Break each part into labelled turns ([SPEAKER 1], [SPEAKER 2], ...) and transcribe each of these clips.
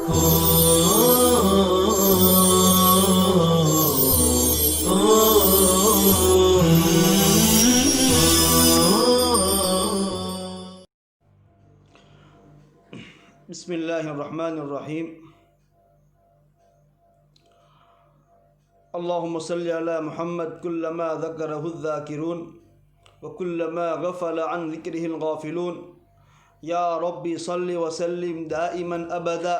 [SPEAKER 1] بسم اللہ الرحمن الرحیم۔ اللہم صلی علی محمد کلما ذکرہ الذاکرون وکلما غفل عن ذکرہ الغافلون۔ یا ربی صلی وسلم دائما ابدا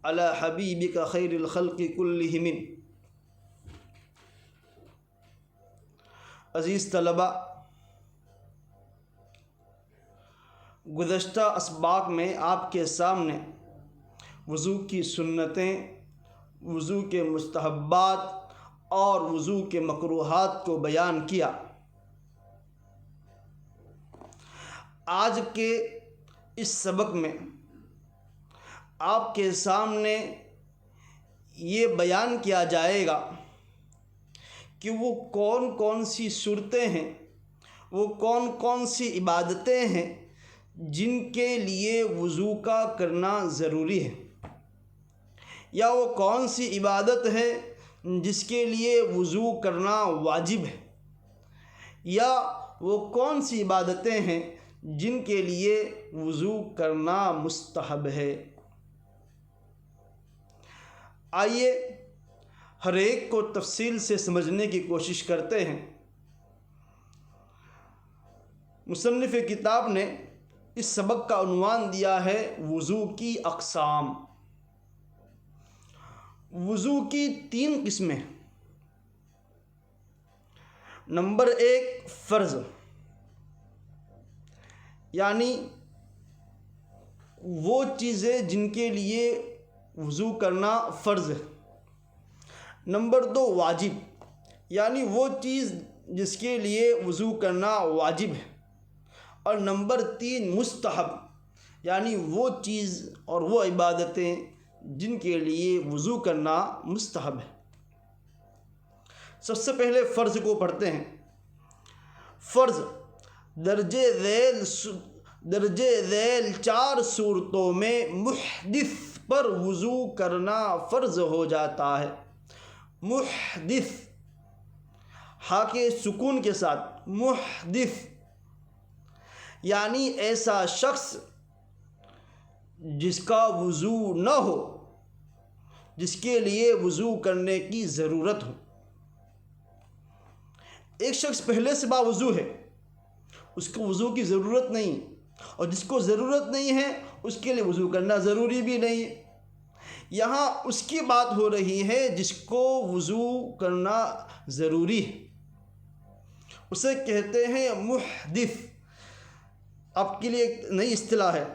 [SPEAKER 1] علی حبیبک خیر الخلق کلہم۔ عزیز طلباء، گزشتہ اسباق میں آپ کے سامنے وضو کی سنتیں، وضو کے مستحبات اور وضو کے مکروہات کو بیان کیا۔ آج کے اس سبق میں آپ کے سامنے یہ بیان کیا جائے گا کہ وہ کون کون سی صورتیں ہیں، وہ کون کون سی عبادتیں ہیں جن کے لیے وضو کا کرنا ضروری ہے، یا وہ کون سی عبادت ہے جس کے لیے وضو کرنا واجب ہے، یا وہ کون سی عبادتیں ہیں جن کے لیے وضو کرنا مستحب ہے۔ آئیے ہر ایک کو تفصیل سے سمجھنے کی کوشش کرتے ہیں۔ مصنف کتاب نے اس سبق کا عنوان دیا ہے وضو کی اقسام۔ وضو کی 3 قسمیں۔ نمبر 1 فرض، یعنی وہ چیزیں جن کے لیے وضو کرنا فرض ہے۔ نمبر 2 واجب، یعنی وہ چیز جس کے لیے وضو کرنا واجب ہے۔ اور نمبر 3 مستحب، یعنی وہ چیز اور وہ عبادتیں جن کے لیے وضو کرنا مستحب ہے۔ سب سے پہلے فرض کو پڑھتے ہیں۔ فرض درجہ ذیل 4 صورتوں میں محدث پر وضو کرنا فرض ہو جاتا ہے۔ محدث، ہا کے سکون کے ساتھ، محدث یعنی ایسا شخص جس کا وضو نہ ہو، جس کے لیے وضو کرنے کی ضرورت ہو۔ ایک شخص پہلے سے باوضو ہے، اس کو وضو کی ضرورت نہیں، اور جس کو ضرورت نہیں ہے اس کے لیے وضو کرنا ضروری بھی نہیں ہے۔ یہاں اس کی بات ہو رہی ہے جس کو وضو کرنا ضروری ہے، اسے کہتے ہیں محدث۔ آپ کے لیے ایک نئی اصطلاح ہے،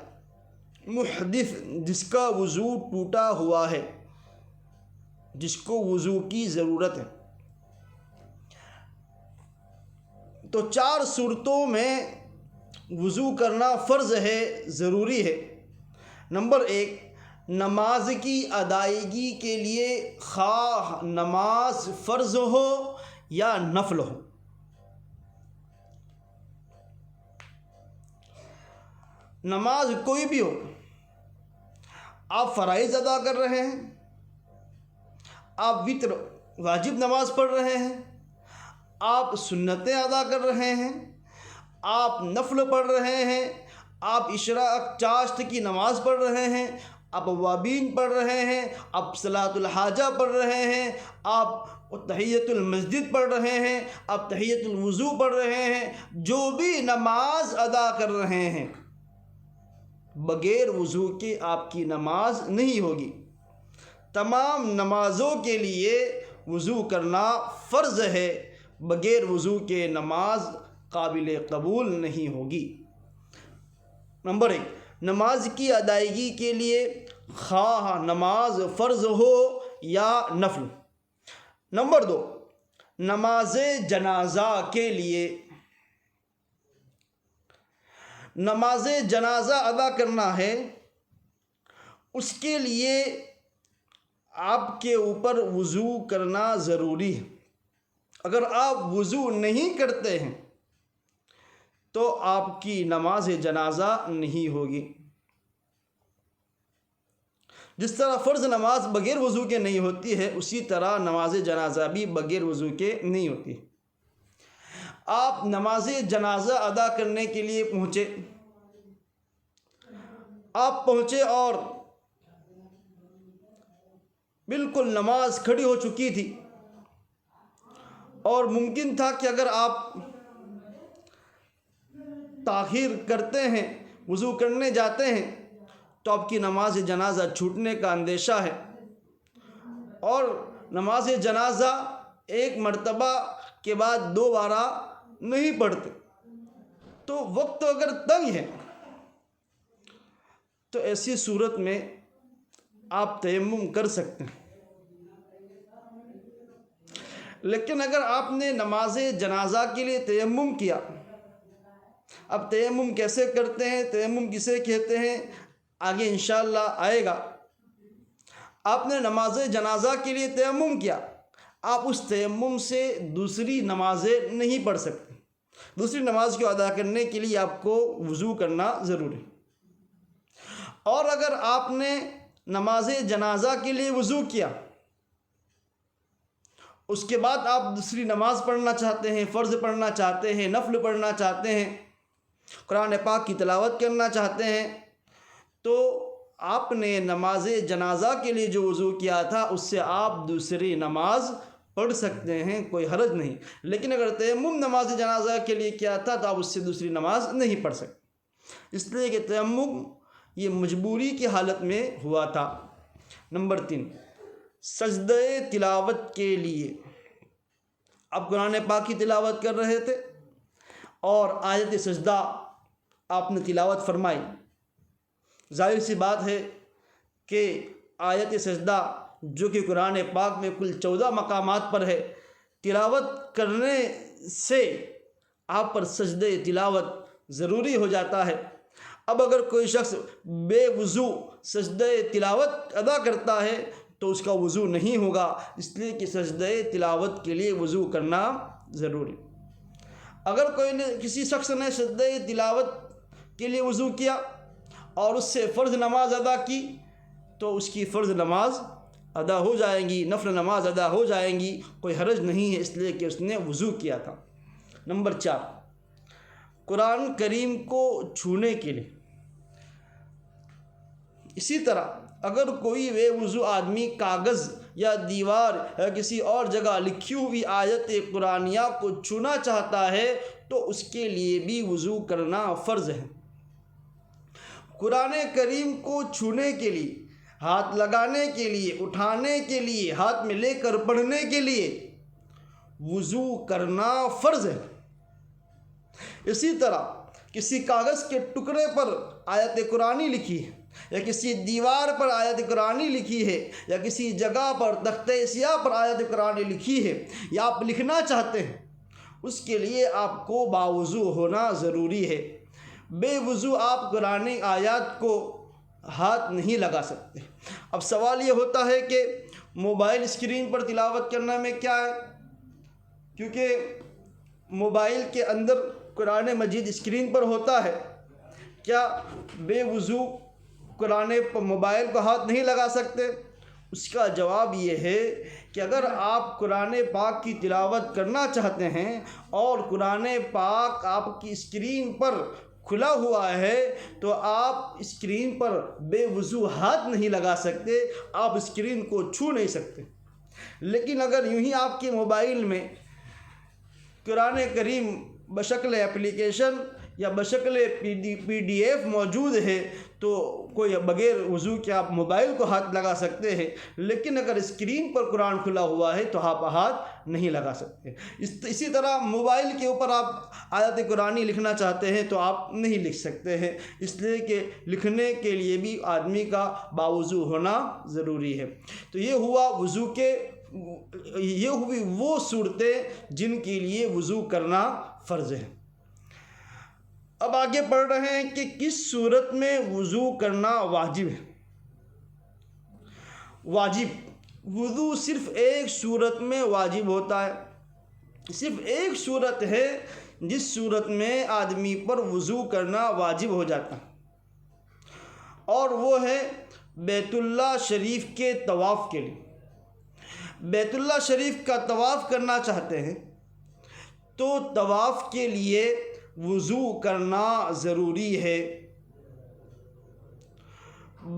[SPEAKER 1] محدث، جس کا وضو ٹوٹا ہوا ہے، جس کو وضو کی ضرورت ہے۔ تو 4 صورتوں میں وضو کرنا فرض ہے، ضروری ہے۔ نمبر 1 نماز کی ادائیگی کے لیے، خواہ نماز فرض ہو یا نفل ہو۔ نماز کوئی بھی ہو، آپ فرائض ادا کر رہے ہیں، آپ وتر واجب نماز پڑھ رہے ہیں، آپ سنتیں ادا کر رہے ہیں، آپ نفل پڑھ رہے ہیں، آپ اشراق چاشت کی نماز پڑھ رہے ہیں، آپ اوابین پڑھ رہے ہیں، آپ صلاۃ الحاجہ پڑھ رہے ہیں، آپ تحیۃ المسجد پڑھ رہے ہیں، آپ تحیۃ الوضو پڑھ رہے ہیں، جو بھی نماز ادا کر رہے ہیں، بغیر وضو کے آپ کی نماز نہیں ہوگی۔ تمام نمازوں کے لیے وضو کرنا فرض ہے، بغیر وضو کے نماز قابل قبول نہیں ہوگی۔ نمبر 1 نماز کی ادائیگی کے لیے، خواہ نماز فرض ہو یا نفل۔ نمبر 2 نماز جنازہ کے لیے، نماز جنازہ ادا کرنا ہے، اس کے لیے آپ کے اوپر وضو کرنا ضروری ہے۔ اگر آپ وضو نہیں کرتے ہیں تو آپ کی نماز جنازہ نہیں ہوگی۔ جس طرح فرض نماز بغیر وضو کے نہیں ہوتی ہے، اسی طرح نماز جنازہ بھی بغیر وضو کے نہیں ہوتی۔ آپ نماز جنازہ ادا کرنے کے لیے پہنچے، آپ پہنچے اور بالکل نماز کھڑی ہو چکی تھی، اور ممکن تھا کہ اگر آپ تاخیر کرتے ہیں، وضو کرنے جاتے ہیں، تو آپ کی نماز جنازہ چھوٹنے کا اندیشہ ہے، اور نماز جنازہ ایک مرتبہ کے بعد دوبارہ نہیں پڑھتے، تو وقت اگر تنگ ہے تو ایسی صورت میں آپ تیمم کر سکتے ہیں۔ لیکن اگر آپ نے نماز جنازہ کے لیے تیمم کیا، اب تیمم کیسے کرتے ہیں، تیمم کسے کہتے ہیں، آگے انشاءاللہ آئے گا۔ آپ نے نماز جنازہ کے لیے تیمم کیا، آپ اس تیمم سے دوسری نمازیں نہیں پڑھ سکتے۔ دوسری نماز کو ادا کرنے کے لیے آپ کو وضو کرنا ضروری۔ اور اگر آپ نے نماز جنازہ کے لیے وضو کیا، اس کے بعد آپ دوسری نماز پڑھنا چاہتے ہیں، فرض پڑھنا چاہتے ہیں، نفل پڑھنا چاہتے ہیں، قرآن پاک کی تلاوت کرنا چاہتے ہیں، تو آپ نے نماز جنازہ کے لیے جو وضو کیا تھا اس سے آپ دوسری نماز پڑھ سکتے ہیں، کوئی حرج نہیں۔ لیکن اگر تیمم نماز جنازہ کے لیے کیا تھا تو آپ اس سے دوسری نماز نہیں پڑھ سکتے، اس لیے کہ تیمم یہ مجبوری کی حالت میں ہوا تھا۔ نمبر 3، سجدہ تلاوت کے لیے آپ قرآن پاک کی تلاوت کر رہے تھے اور آیت سجدہ آپ نے تلاوت فرمائی۔ ظاہر سی بات ہے کہ آیت سجدہ جو کہ قرآن پاک میں کل 14 مقامات پر ہے، تلاوت کرنے سے آپ پر سجدہ تلاوت ضروری ہو جاتا ہے۔ اب اگر کوئی شخص بے وضو سجدہ تلاوت ادا کرتا ہے تو اس کا وضو نہیں ہوگا، اس لیے کہ سجدہ تلاوت کے لیے وضو کرنا ضروری۔ اگر کسی شخص نے سجدہ تلاوت کے لیے وضو کیا اور اس سے فرض نماز ادا کی تو اس کی فرض نماز ادا ہو جائیں گی، نفل نماز ادا ہو جائیں گی، کوئی حرج نہیں ہے، اس لیے کہ اس نے وضو کیا تھا۔ نمبر 4، قرآن کریم کو چھونے کے لیے۔ اسی طرح اگر کوئی بے وضو آدمی کاغذ یا دیوار یا کسی اور جگہ لکھی ہوئی آیت قرآنیہ کو چھونا چاہتا ہے تو اس کے لیے بھی وضو کرنا فرض ہے۔ قرآن کریم کو چھونے کے لیے، ہاتھ لگانے کے لیے، اٹھانے کے لیے، ہاتھ میں لے کر پڑھنے کے لیے وضو کرنا فرض ہے۔ اسی طرح کسی کاغذ کے ٹکڑے پر آیت قرآنی لکھی ہے، یا کسی دیوار پر آیت قرآنی لکھی ہے، یا کسی جگہ پر تختہ سیاہ پر آیت قرآنی لکھی ہے، یا آپ لکھنا چاہتے ہیں، اس کے لیے آپ کو باوضو ہونا ضروری ہے۔ بے وضو آپ قرآن آیات کو ہاتھ نہیں لگا سکتے۔ اب سوال یہ ہوتا ہے کہ موبائل اسکرین پر تلاوت کرنے میں کیا ہے؟ کیونکہ موبائل کے اندر قرآن مجید اسکرین پر ہوتا ہے، کیا بے وضو قرآن موبائل کو ہاتھ نہیں لگا سکتے؟ اس کا جواب یہ ہے کہ اگر آپ قرآن پاک کی تلاوت کرنا چاہتے ہیں اور قرآن پاک آپ کی اسکرین پر کھلا ہوا ہے تو آپ اسکرین پر بے وضو ہاتھ نہیں لگا سکتے، آپ اسکرین کو چھو نہیں سکتے۔ لیکن اگر یوں ہی آپ کے موبائل میں قرآن کریم بشکل اپلیکیشن یا بشکل PDF موجود ہے تو کوئی بغیر وضو کے آپ موبائل کو ہاتھ لگا سکتے ہیں، لیکن اگر اسکرین پر قرآن کھلا ہوا ہے تو آپ ہاتھ نہیں لگا سکتے۔ اسی طرح موبائل کے اوپر آپ آیت قرآنی لکھنا چاہتے ہیں تو آپ نہیں لکھ سکتے ہیں، اس لیے کہ لکھنے کے لیے بھی آدمی کا باوضو ہونا ضروری ہے۔ تو یہ ہوا وضو کے، یہ ہوئی وہ صورتیں جن کے لیے وضو کرنا فرض ہے۔ اب آگے پڑھ رہے ہیں کہ کس صورت میں وضو کرنا واجب ہے۔ واجب وضو صرف ایک صورت میں واجب ہوتا ہے، صرف ایک صورت ہے جس صورت میں آدمی پر وضو کرنا واجب ہو جاتا ہے، اور وہ ہے بیت اللہ شریف کے طواف کے لیے بیت اللہ شریف کا طواف کرنا چاہتے ہیں تو طواف کے لیے وضو کرنا ضروری ہے۔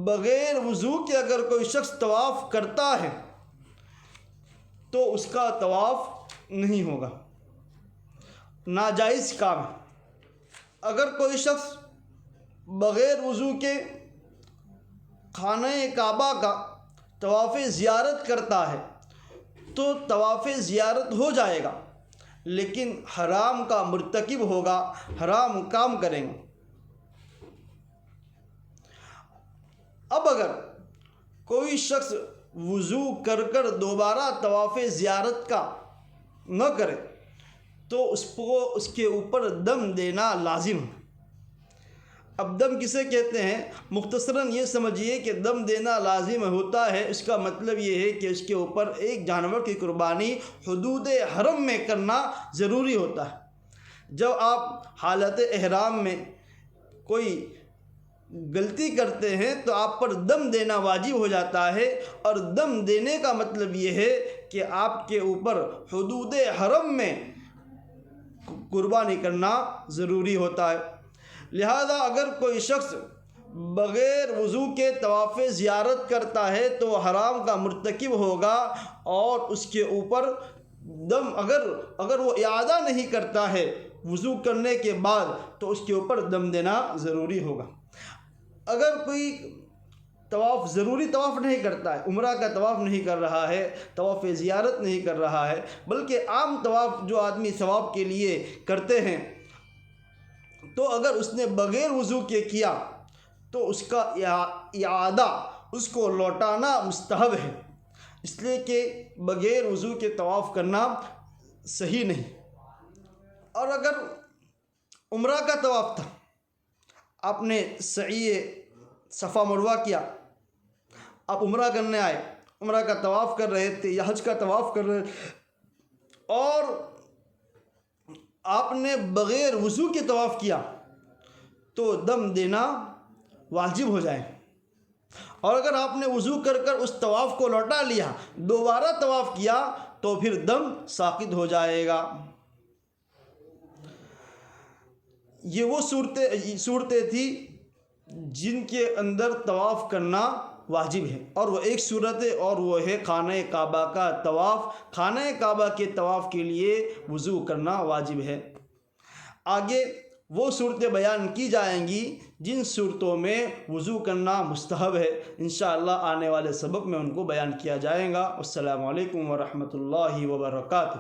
[SPEAKER 1] بغیر وضو کے اگر کوئی شخص طواف کرتا ہے تو اس کا طواف نہیں ہوگا، ناجائز کام ہے۔ اگر کوئی شخص بغیر وضو کے خانہ کعبہ کا طواف زیارت کرتا ہے تو طواف زیارت ہو جائے گا، لیکن حرام کا مرتکب ہوگا، حرام کام کریں گے۔ اب اگر کوئی شخص وضو کر کر دوبارہ طواف زیارت کا نہ کرے تو اس کے اوپر دم دینا لازم ہے۔ اب دم کسے کہتے ہیں؟ مختصراً یہ سمجھیے کہ دم دینا لازم ہوتا ہے، اس کا مطلب یہ ہے کہ اس کے اوپر ایک جانور کی قربانی حدود حرم میں کرنا ضروری ہوتا ہے۔ جب آپ حالت احرام میں کوئی غلطی کرتے ہیں تو آپ پر دم دینا واجب ہو جاتا ہے، اور دم دینے کا مطلب یہ ہے کہ آپ کے اوپر حدود حرم میں قربانی کرنا ضروری ہوتا ہے۔ لہذا اگر کوئی شخص بغیر وضو کے طواف زیارت کرتا ہے تو حرام کا مرتکب ہوگا، اور اس کے اوپر دم اگر وہ اعادہ نہیں کرتا ہے وضو کرنے کے بعد تو اس کے اوپر دم دینا ضروری ہوگا۔ اگر کوئی ضروری طواف نہیں کرتا ہے، عمرہ کا طواف نہیں کر رہا ہے، طواف زیارت نہیں کر رہا ہے، بلکہ عام طواف جو آدمی ثواب کے لیے کرتے ہیں، تو اگر اس نے بغیر وضو کے کیا تو اس کا اعادہ، اس کو لوٹانا مستحب ہے، اس لیے کہ بغیر وضو کے طواف کرنا صحیح نہیں۔ اور اگر عمرہ کا طواف تھا، آپ نے سعی صفا مروہ کیا، آپ عمرہ کرنے آئے، عمرہ کا طواف کر رہے تھے یا حج کا طواف کر رہے تھے، اور آپ نے بغیر وضو کے طواف کیا تو دم دینا واجب ہو جائے۔ اور اگر آپ نے وضو کر کر اس طواف کو لوٹا لیا، دوبارہ طواف کیا، تو پھر دم ساقط ہو جائے گا۔ یہ وہ صورتیں تھیں جن کے اندر طواف کرنا واجب ہے، اور وہ ایک صورت ہے، اور وہ ہے خانہ کعبہ کا طواف۔ خانہ کعبہ کے طواف کے لیے وضو کرنا واجب ہے۔ آگے وہ صورتیں بیان کی جائیں گی جن صورتوں میں وضو کرنا مستحب ہے، انشاءاللہ آنے والے سبق میں ان کو بیان کیا جائے گا۔ السلام علیکم ورحمۃ اللہ وبرکاتہ۔